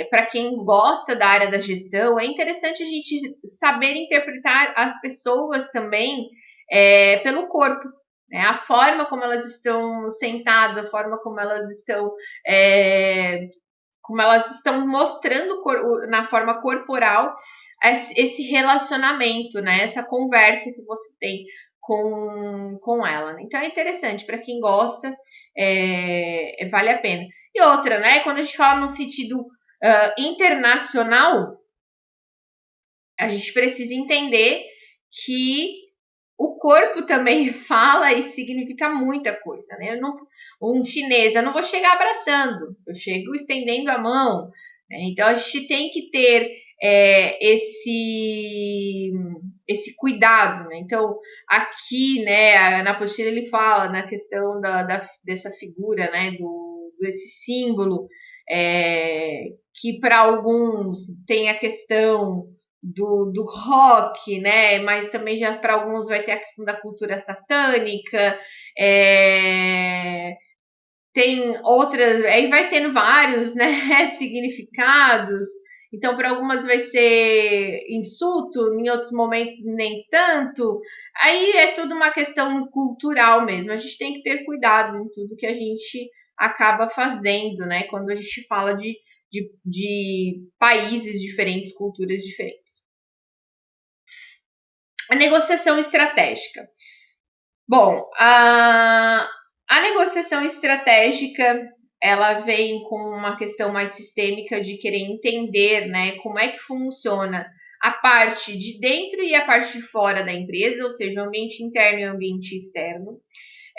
Para quem gosta da área da gestão, é interessante a gente saber interpretar as pessoas também pelo corpo, né? A forma como elas estão sentadas, a forma como elas estão mostrando na forma corporal esse relacionamento, né? Essa conversa que você tem com ela. Né? Então é interessante, para quem gosta, vale a pena. E outra, né? Quando a gente fala no sentido internacional, a gente precisa entender que o corpo também fala e significa muita coisa, né? Um chinês, eu não vou chegar abraçando, eu chego estendendo a mão. Né? Então, a gente tem que ter esse cuidado, né? Então, aqui, né, na apostila ele fala na questão dessa figura, né, desse símbolo, que para alguns tem a questão do rock, né? Mas também já para alguns vai ter a questão da cultura satânica, tem outras, aí vai tendo vários, né, significados. Então, para algumas vai ser insulto, em outros momentos nem tanto. Aí é tudo uma questão cultural mesmo. A gente tem que ter cuidado em tudo que a gente acaba fazendo, né? Quando a gente fala de países diferentes, culturas diferentes. A negociação estratégica. Bom, a negociação estratégica, ela vem com uma questão mais sistêmica de querer entender, né, como é que funciona a parte de dentro e a parte de fora da empresa, ou seja, o ambiente interno e o ambiente externo.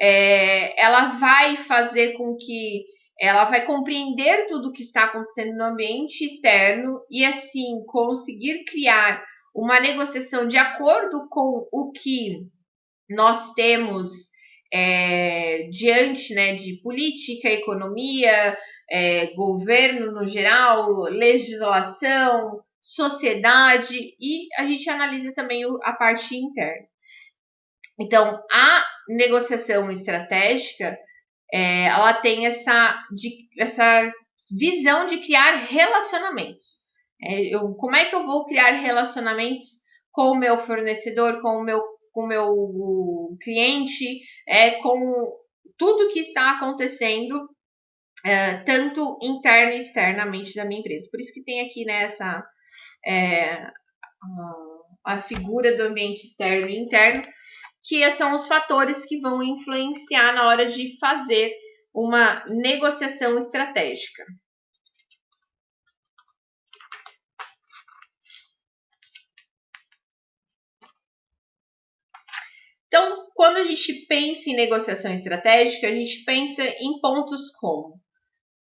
Ela vai fazer com que ela vai compreender tudo o que está acontecendo no ambiente externo e, assim, conseguir criar uma negociação de acordo com o que nós temos diante, né, de política, economia, governo no geral, legislação, sociedade, e a gente analisa também a parte interna. Então, a negociação estratégica, ela tem essa visão de criar relacionamentos. Como é que eu vou criar relacionamentos com o meu fornecedor, com o meu cliente, com tudo que está acontecendo, tanto interno e externamente da minha empresa. Por isso que tem aqui nessa a figura do ambiente externo e interno, que são os fatores que vão influenciar na hora de fazer uma negociação estratégica. Então, quando a gente pensa em negociação estratégica, a gente pensa em pontos como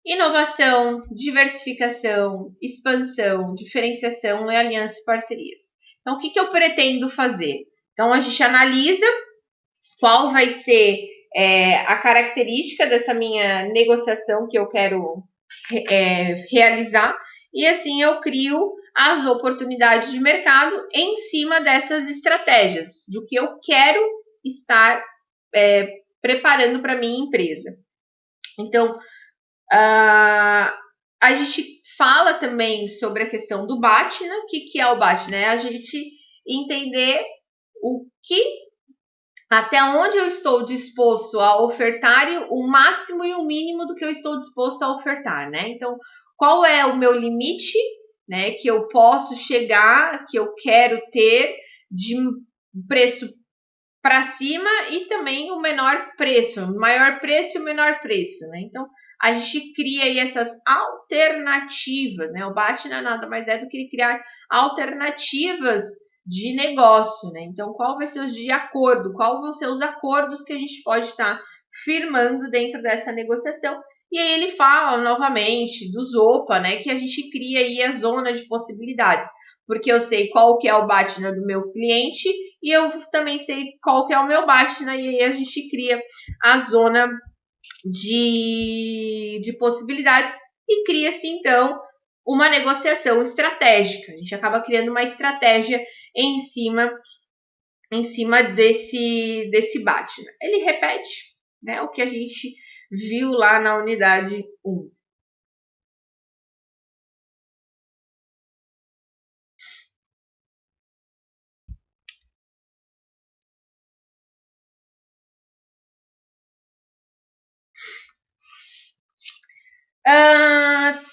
inovação, diversificação, expansão, diferenciação e aliança e parcerias. Então, o que eu pretendo fazer? Então, a gente analisa qual vai ser a característica dessa minha negociação que eu quero realizar, e assim eu crio as oportunidades de mercado em cima dessas estratégias, do que eu quero estar preparando para minha empresa. Então, a gente fala também sobre a questão do BATNA. O que é o BATNA? É a gente entender até onde eu estou disposto a ofertar o máximo e o mínimo do que eu estou disposto a ofertar, né? Então, qual é o meu limite, né, que eu posso chegar, que eu quero ter de preço para cima, e também o menor preço, o maior preço e o menor preço, né? Então, a gente cria aí essas alternativas, né? O BATNA nada mais é do que criar alternativas de negócio, né? Então, qual vai ser os de acordo? Qual vão ser os acordos que a gente pode estar firmando dentro dessa negociação? E aí ele fala novamente dos OPA, né? Que a gente cria aí a zona de possibilidades, porque eu sei qual que é o BATNA do meu cliente e eu também sei qual que é o meu BATNA, e aí a gente cria a zona de possibilidades e cria-se então uma negociação estratégica. A gente acaba criando uma estratégia em cima desse BATNA. Ele repete, né, o que a gente viu lá na unidade 1.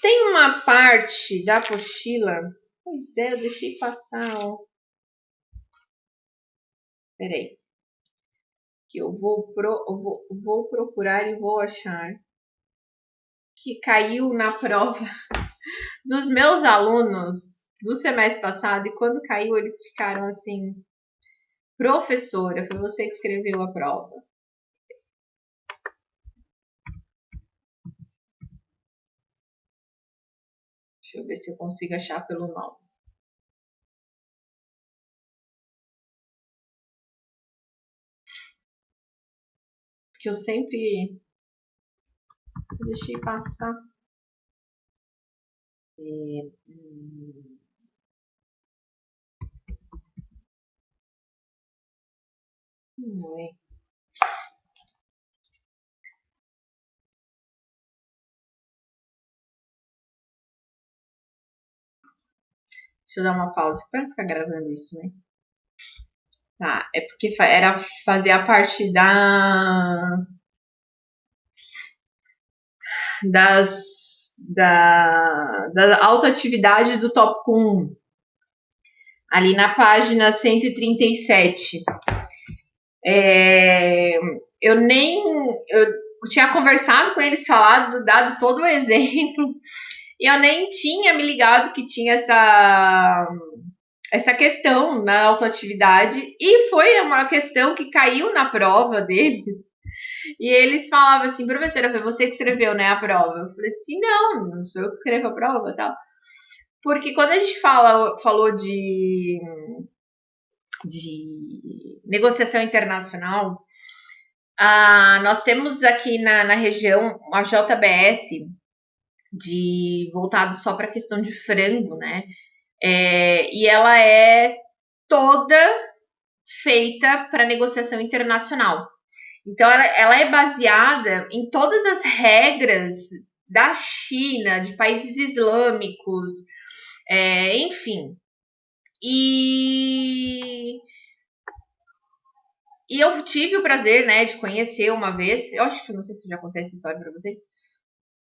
Tem uma parte da apostila. Pois é, eu deixei passar, ó. Peraí. Que eu vou procurar e vou achar. Que caiu na prova dos meus alunos do semestre passado. E quando caiu, eles ficaram assim: professora, foi você que escreveu a prova. Deixa eu ver se eu consigo achar pelo nome. Porque eu sempre deixei passar. Não é. Deixa eu dar uma pausa para ficar gravando isso, né? Tá, é porque era fazer a parte da autoatividade do tópico 1, ali na página 137. Eu tinha conversado com eles, dado todo o exemplo, e eu nem tinha me ligado que tinha essa questão na autoatividade, e foi uma questão que caiu na prova deles. E eles falavam assim: professora, foi você que escreveu, né, a prova? Eu falei assim: não sou eu que escrevo a prova, tal. Porque quando a gente falou de negociação internacional, nós temos aqui na região a JBS, voltado só para a questão de frango, né? E ela é toda feita para negociação internacional. Então, ela é baseada em todas as regras da China, de países islâmicos, enfim. E eu tive o prazer, né, de conhecer uma vez. Eu acho que não sei se já contei essa história para vocês.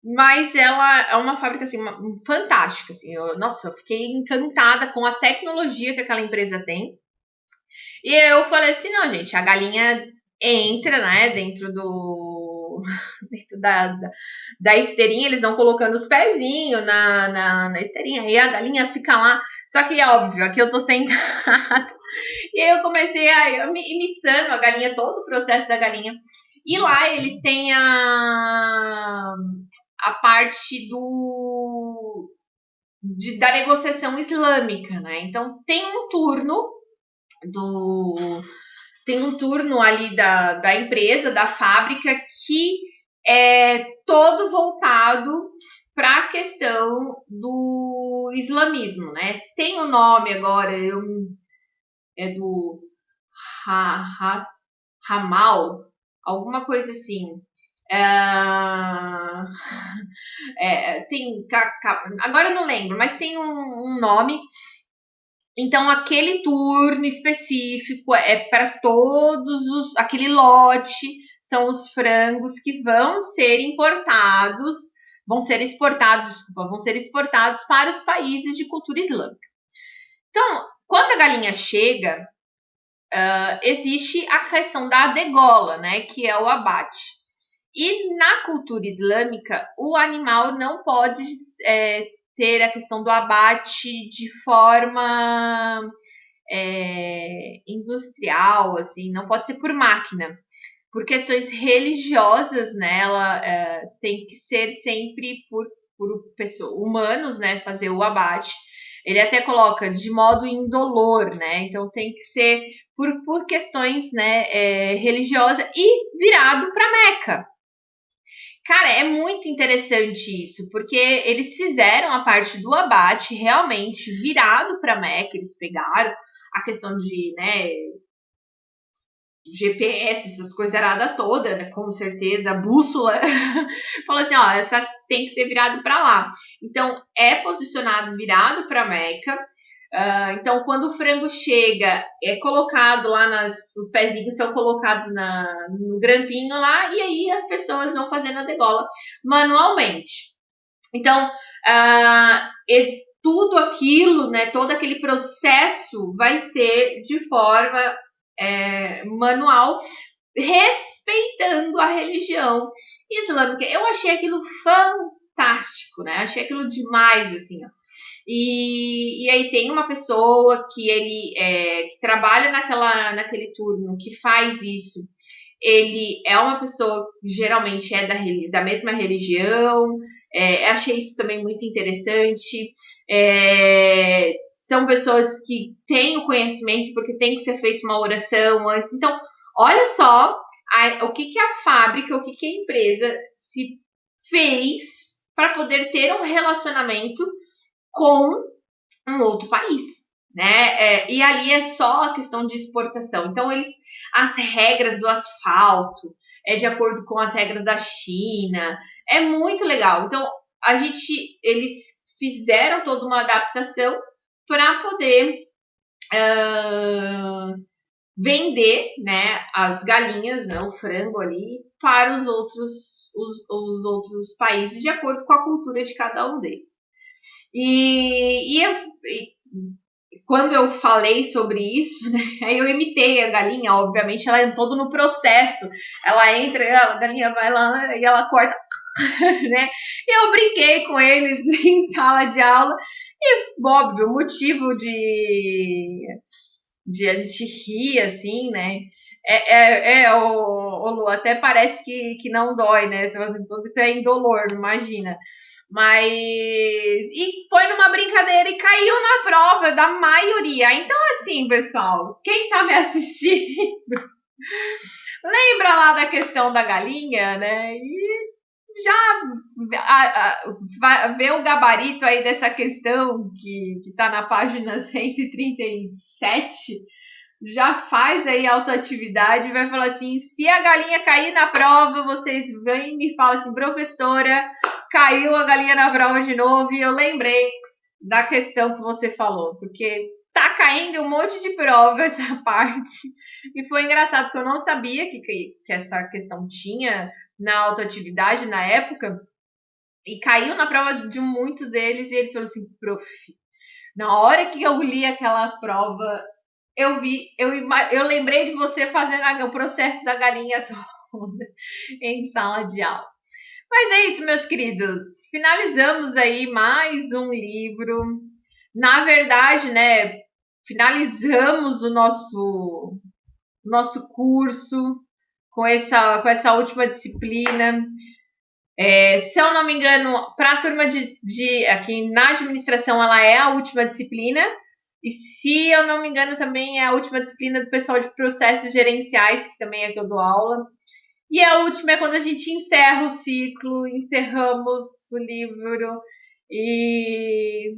Mas ela é uma fábrica assim, fantástica. Assim. Nossa, eu fiquei encantada com a tecnologia que aquela empresa tem. E eu falei assim, não, gente, a galinha entra, né, dentro dentro da esteirinha, eles vão colocando os pezinhos na esteirinha, e a galinha fica lá. Só que, óbvio, aqui eu tô sentada. E aí eu comecei imitando a galinha, todo o processo da galinha. E lá eles têm a parte da negociação islâmica, né? Então tem um turno ali da empresa, da fábrica, que é todo voltado para a questão do islamismo, né? Tem o nome agora, é do Hamal, alguma coisa assim. Tem agora eu não lembro, mas tem um nome. Então aquele turno específico é para aquele lote, são os frangos que vão ser exportados para os países de cultura islâmica. Então, quando a galinha chega, existe a questão da degola, né, que é o abate. E na cultura islâmica, o animal não pode ter a questão do abate de forma industrial, assim, não pode ser por máquina. Por questões religiosas, né, ela tem que ser sempre por humanos, né, fazer o abate. Ele até coloca de modo indolor, né? Então tem que ser por questões, né, religiosas e virado para Meca. Cara, é muito interessante isso, porque eles fizeram a parte do abate realmente virado para Meca. Eles pegaram a questão de, né, GPS, essas coisas aradas toda, né, com certeza, a bússola, falou assim, ó, essa tem que ser virado para lá. Então, é posicionado virado para Meca. Então, quando o frango chega, é colocado lá, os pezinhos são colocados no grampinho lá, e aí as pessoas vão fazendo a degola manualmente. Então, tudo aquilo, né, todo aquele processo vai ser de forma manual, respeitando a religião islâmica. Eu achei aquilo fantástico, né? Achei aquilo demais, assim, ó. E aí tem uma pessoa que que trabalha naquele turno, que faz isso. Ele é uma pessoa que geralmente é da mesma religião. Achei isso também muito interessante. São pessoas que têm o conhecimento, porque tem que ser feita uma oração antes. Então, olha só o que a fábrica, o que a empresa se fez para poder ter um relacionamento com um outro país, né? E ali é só a questão de exportação. Então, as regras do asfalto é de acordo com as regras da China. É muito legal. Então, eles fizeram toda uma adaptação para poder vender, né, as galinhas, né, o frango ali, para os outros países, de acordo com a cultura de cada um deles. Quando eu falei sobre isso, né, aí eu imitei a galinha, obviamente, ela é todo no processo. Ela entra, a galinha vai lá e ela corta, né? E eu brinquei com eles em sala de aula. E, óbvio, o motivo de a gente rir, assim, né? O Lu, até parece que não dói, né? Tudo isso é indolor, imagina. Mas. E foi numa brincadeira e caiu na prova da maioria. Então, assim, pessoal, quem tá me assistindo, lembra lá da questão da galinha, né? E já vê o gabarito aí dessa questão que tá na página 137, já faz aí autoatividade e vai falar assim, se a galinha cair na prova, vocês vêm e me falam assim, professora, caiu a galinha na prova de novo, e eu lembrei da questão que você falou, porque tá caindo um monte de prova essa parte, e foi engraçado, porque eu não sabia que essa questão tinha na autoatividade na época, e caiu na prova de muitos deles, e eles falaram assim, prof, na hora que eu li aquela prova, eu lembrei de você fazendo o processo da galinha toda em sala de aula. Mas é isso, meus queridos. Finalizamos aí mais um livro. Na verdade, né, finalizamos o nosso curso com essa última disciplina. Se eu não me engano, para a turma aqui na administração, ela é a última disciplina. E se eu não me engano, também é a última disciplina do pessoal de processos gerenciais, que também é que eu dou aula. E a última é quando a gente encerra o ciclo, encerramos o livro e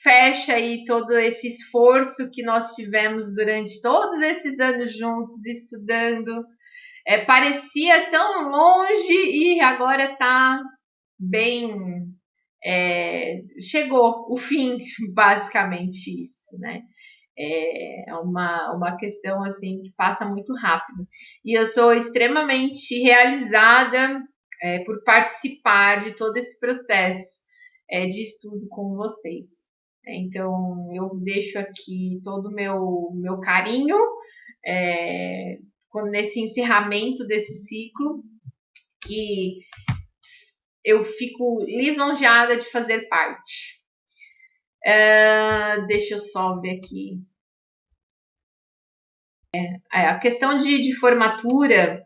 fecha aí todo esse esforço que nós tivemos durante todos esses anos juntos, estudando. Parecia tão longe e agora está bem. Chegou o fim, basicamente isso, né? É uma questão assim que passa muito rápido. E eu sou extremamente realizada por participar de todo esse processo de estudo com vocês. Então, eu deixo aqui todo o meu carinho nesse encerramento desse ciclo, que eu fico lisonjeada de fazer parte. Deixa eu só ver aqui. A questão de formatura,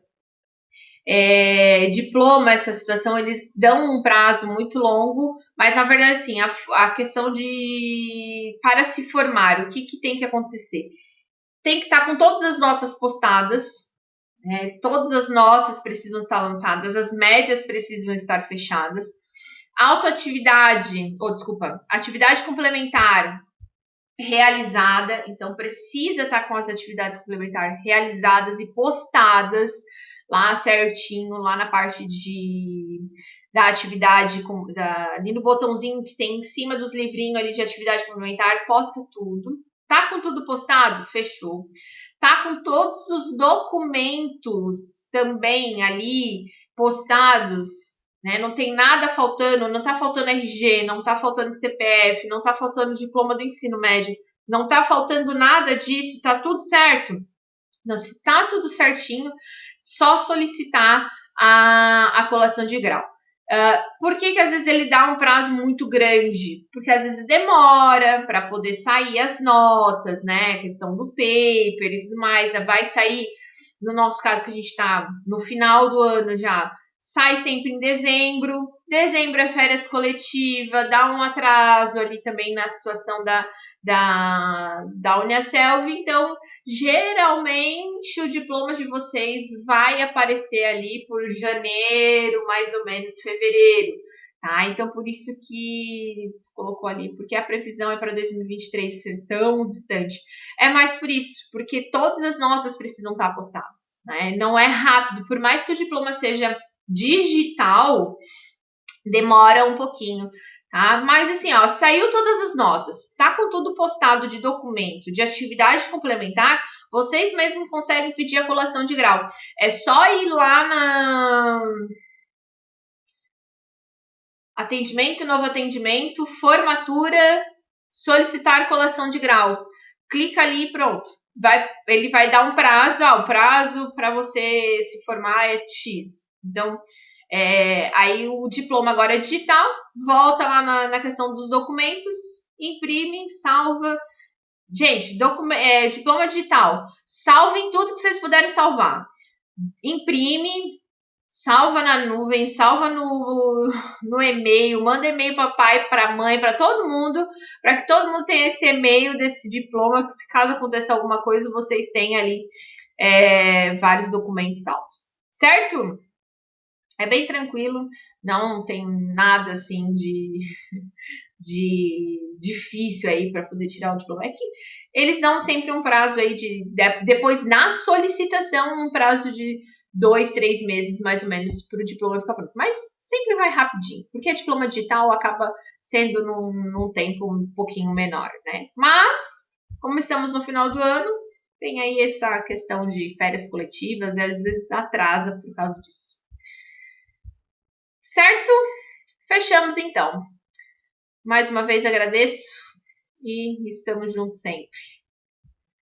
diploma, essa situação, eles dão um prazo muito longo, mas na verdade, assim, a questão para se formar, o que tem que acontecer? Tem que estar com todas as notas postadas, todas as notas precisam estar lançadas, as médias precisam estar fechadas, atividade complementar realizada, então precisa estar com as atividades complementares realizadas e postadas lá certinho, lá na parte da atividade, ali no botãozinho que tem em cima dos livrinhos ali de atividade complementar, posta tudo. Tá com tudo postado? Fechou. Tá com todos os documentos também ali postados, né? Não tem nada faltando, não tá faltando RG, não tá faltando CPF, não tá faltando diploma do ensino médio, não tá faltando nada disso, tá tudo certo. Então, se tá tudo certinho, só solicitar a colação de grau. Por que às vezes ele dá um prazo muito grande? Porque às vezes demora para poder sair as notas, né? A questão do paper e tudo mais. Vai sair, no nosso caso que a gente está no final do ano já, sai sempre em dezembro. Dezembro é férias coletiva, dá um atraso ali também na situação da Uniaselv. Então, geralmente o diploma de vocês vai aparecer ali por janeiro, mais ou menos fevereiro, tá? Então, por isso que colocou ali, porque a previsão é para 2023 ser tão distante. É mais por isso, porque todas as notas precisam estar postadas, né? Não é rápido, por mais que o diploma seja digital, demora um pouquinho, tá? Mas assim, ó, saiu todas as notas, tá com tudo postado de documento, de atividade complementar, vocês mesmos conseguem pedir a colação de grau. É só ir lá na atendimento, novo atendimento, formatura, solicitar colação de grau. Clica ali e pronto. Ele vai dar um prazo, o prazo para você se formar é X. Então, aí o diploma agora é digital, volta lá na questão dos documentos, imprime, salva. Gente, diploma digital, salvem tudo que vocês puderem salvar. Imprime, salva na nuvem, salva no e-mail, manda e-mail para pai, para mãe, para todo mundo, para que todo mundo tenha esse e-mail desse diploma, que se caso aconteça alguma coisa, vocês tenham ali vários documentos salvos. Certo? É bem tranquilo, não tem nada assim difícil aí para poder tirar o diploma. É que eles dão sempre um prazo aí depois na solicitação, um prazo de 2, 3 meses mais ou menos para o diploma ficar pronto. Mas sempre vai rapidinho, porque a diploma digital acaba sendo num tempo um pouquinho menor, né? Mas, como estamos no final do ano, tem aí essa questão de férias coletivas, às vezes atrasa por causa disso. Certo? Fechamos então. Mais uma vez agradeço e estamos juntos sempre.